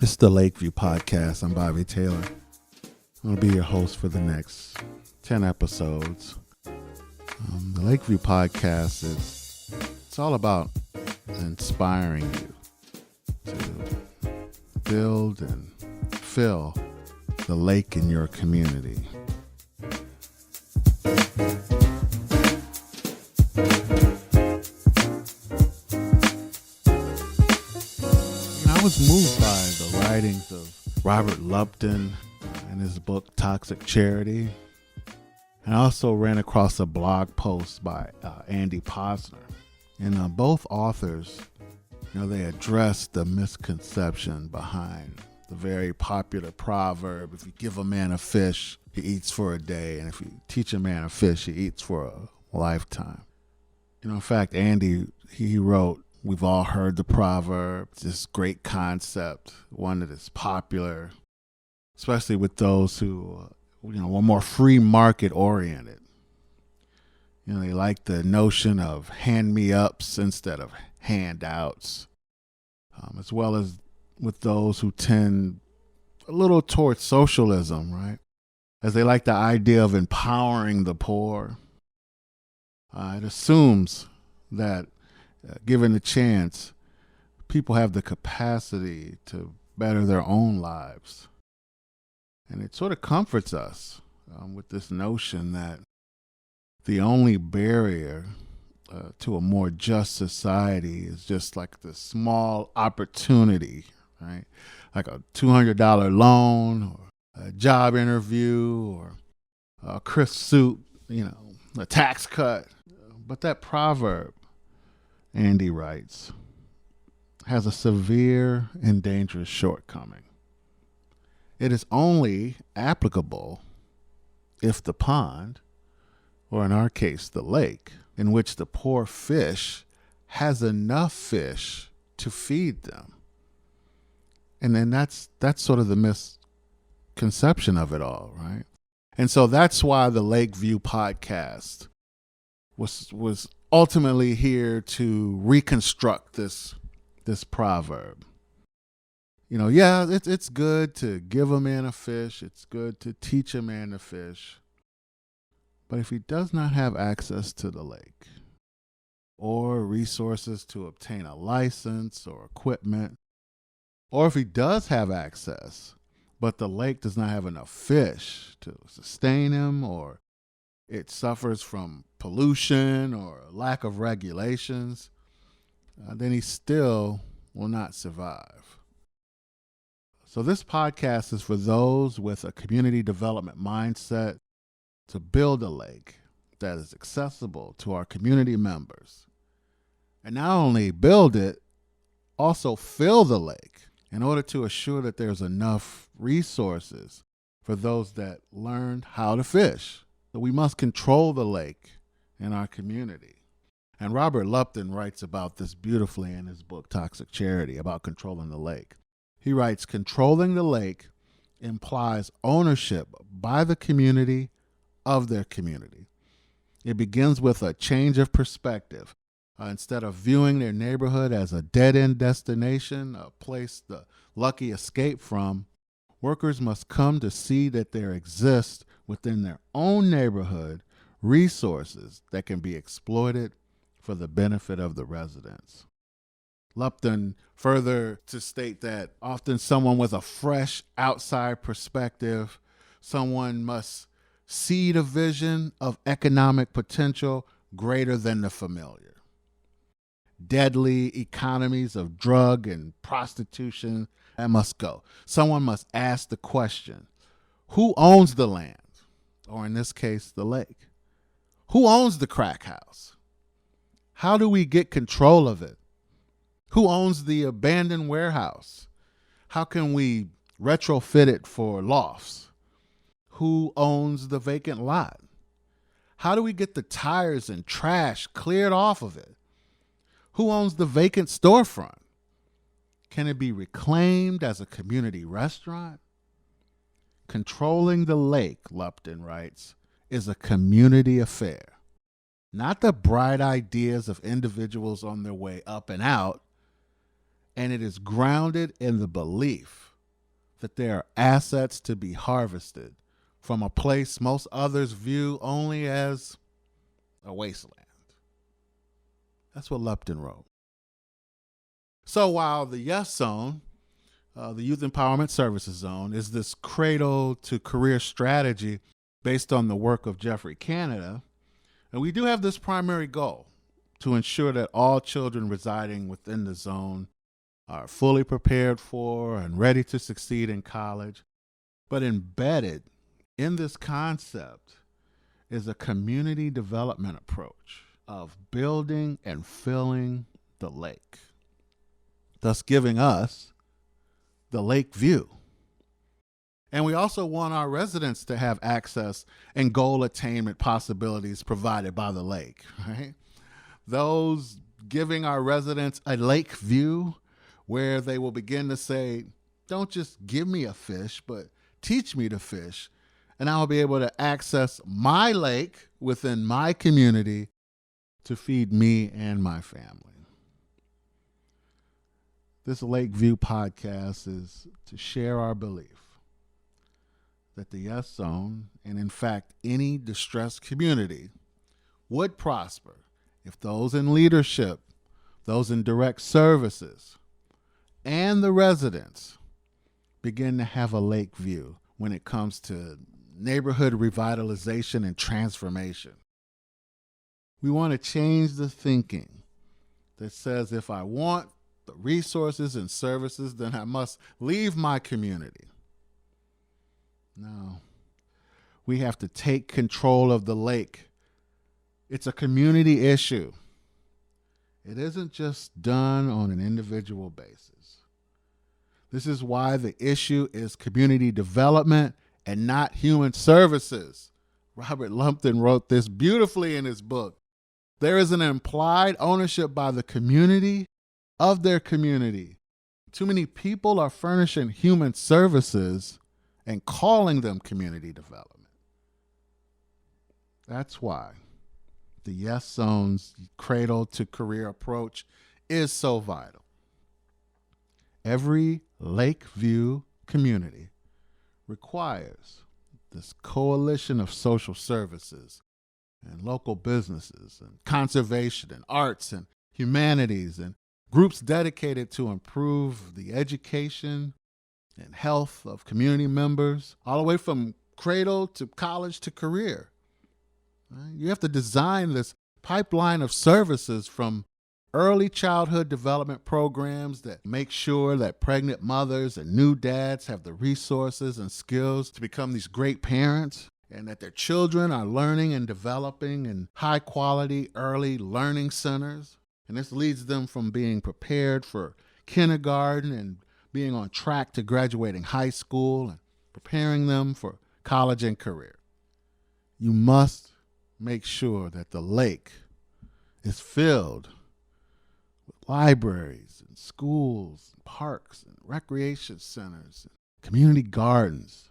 This is the Lakeview Podcast. I'm Bobby Taylor. I'm going to be your host for the next 10 episodes. The Lakeview Podcast it's all about inspiring you to build and fill the lake in your community. I was moved by the writings of Robert Lupton and his book Toxic Charity. And I also ran across a blog post by Andy Posner. And both authors, they addressed the misconception behind the very popular proverb, if you give a man a fish, he eats for a day. And if you teach a man a fish, he eats for a lifetime. In fact, Andy, he wrote, we've all heard the proverb. It's this great concept, one that is popular, especially with those who, are more free market oriented. They like the notion of hand-me-ups instead of handouts, as well as with those who tend a little towards socialism, right? As they like the idea of empowering the poor. It assumes that given the chance, people have the capacity to better their own lives. And it sort of comforts us with this notion that the only barrier to a more just society is just like the small opportunity, right? Like a $200 loan or a job interview or a crisp soup, a tax cut. But that proverb, Andy writes, has a severe and dangerous shortcoming. It is only applicable if the pond, or in our case, the lake, in which the poor fish has enough fish to feed them. And then that's sort of the misconception of it all, right? And so that's why the Lakeview Podcast was ultimately here to reconstruct this proverb. It's good to give a man a fish. It's good to teach a man to fish. But if he does not have access to the lake or resources to obtain a license or equipment, or if he does have access, but the lake does not have enough fish to sustain him, or it suffers from pollution or lack of regulations, then he still will not survive. So this podcast is for those with a community development mindset to build a lake that is accessible to our community members. And not only build it, also fill the lake in order to assure that there's enough resources for those that learned how to fish. So we must control the lake in our community. And Robert Lupton writes about this beautifully in his book, Toxic Charity, about controlling the lake. He writes, controlling the lake implies ownership by the community of their community. It begins with a change of perspective. Instead of viewing their neighborhood as a dead-end destination, a place the lucky escape from, workers must come to see that there exists within their own neighborhood resources that can be exploited for the benefit of the residents. Lupton further to state that often someone with a fresh outside perspective, someone must see the vision of economic potential greater than the familiar. Deadly economies of drug and prostitution, that must go. Someone must ask the question, who owns the land? Or in this case, the lake? Who owns the crack house? How do we get control of it? Who owns the abandoned warehouse? How can we retrofit it for lofts? Who owns the vacant lot? How do we get the tires and trash cleared off of it? Who owns the vacant storefront? Can it be reclaimed as a community restaurant? Controlling the lake, Lupton writes, is a community affair. Not the bright ideas of individuals on their way up and out, and it is grounded in the belief that they are assets to be harvested from a place most others view only as a wasteland. That's what Lupton wrote. So while the Yes Zone, the Youth Empowerment Services Zone, is this cradle to career strategy based on the work of Geoffrey Canada, and we do have this primary goal to ensure that all children residing within the zone are fully prepared for and ready to succeed in college. But embedded in this concept is a community development approach of building and filling the lake, thus giving us the lake view. And we also want our residents to have access and goal attainment possibilities provided by the lake, right? Those giving our residents a lake view where they will begin to say, don't just give me a fish, but teach me to fish. And I'll be able to access my lake within my community to feed me and my family. This Lake View podcast is to share our belief that the Yes Zone, and in fact any distressed community, would prosper if those in leadership, those in direct services, and the residents begin to have a lake view when it comes to neighborhood revitalization and transformation. We want to change the thinking that says if I want the resources and services, then I must leave my community. No, we have to take control of the lake. It's a community issue. It isn't just done on an individual basis. This is why the issue is community development and not human services. Robert Lupton wrote this beautifully in his book. There is an implied ownership by the community of their community. Too many people are furnishing human services and calling them community development. That's why the Yes Zone's cradle to career approach is so vital. Every Lakeview community requires this coalition of social services and local businesses and conservation and arts and humanities and groups dedicated to improve the education and health of community members, all the way from cradle to college to career. Right? You have to design this pipeline of services from early childhood development programs that make sure that pregnant mothers and new dads have the resources and skills to become these great parents, and that their children are learning and developing in high quality early learning centers. And this leads them from being prepared for kindergarten and being on track to graduating high school and preparing them for college and career. You must make sure that the lake is filled with libraries and schools, and parks and recreation centers, and community gardens,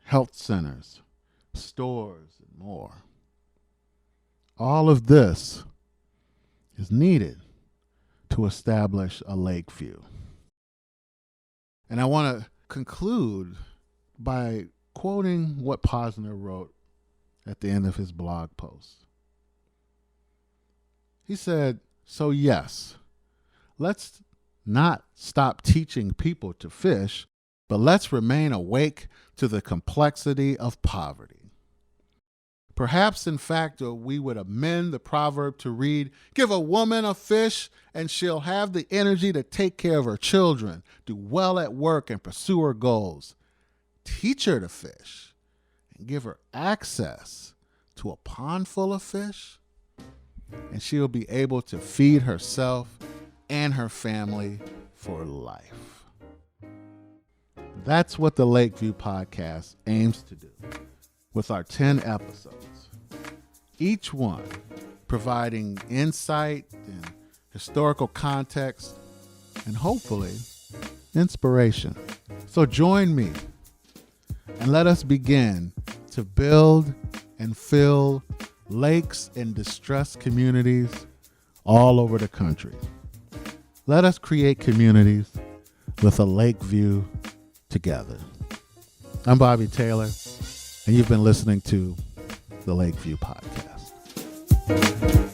health centers, stores, and more. All of this is needed to establish a lake view. And I want to conclude by quoting what Posner wrote at the end of his blog post. He said, "So yes, let's not stop teaching people to fish, but let's remain awake to the complexity of poverty. Perhaps, in fact, we would amend the proverb to read, 'Give a woman a fish, and she'll have the energy to take care of her children, do well at work, and pursue her goals. Teach her to fish, and give her access to a pond full of fish, and she'll be able to feed herself and her family for life.'" That's what the Lakeview podcast aims to do with our 10 episodes, each one providing insight and historical context and hopefully inspiration. So join me and let us begin to build and fill lakes in distressed communities all over the country. Let us create communities with a lake view together. I'm Bobby Taylor, and you've been listening to the Lakeview Podcast.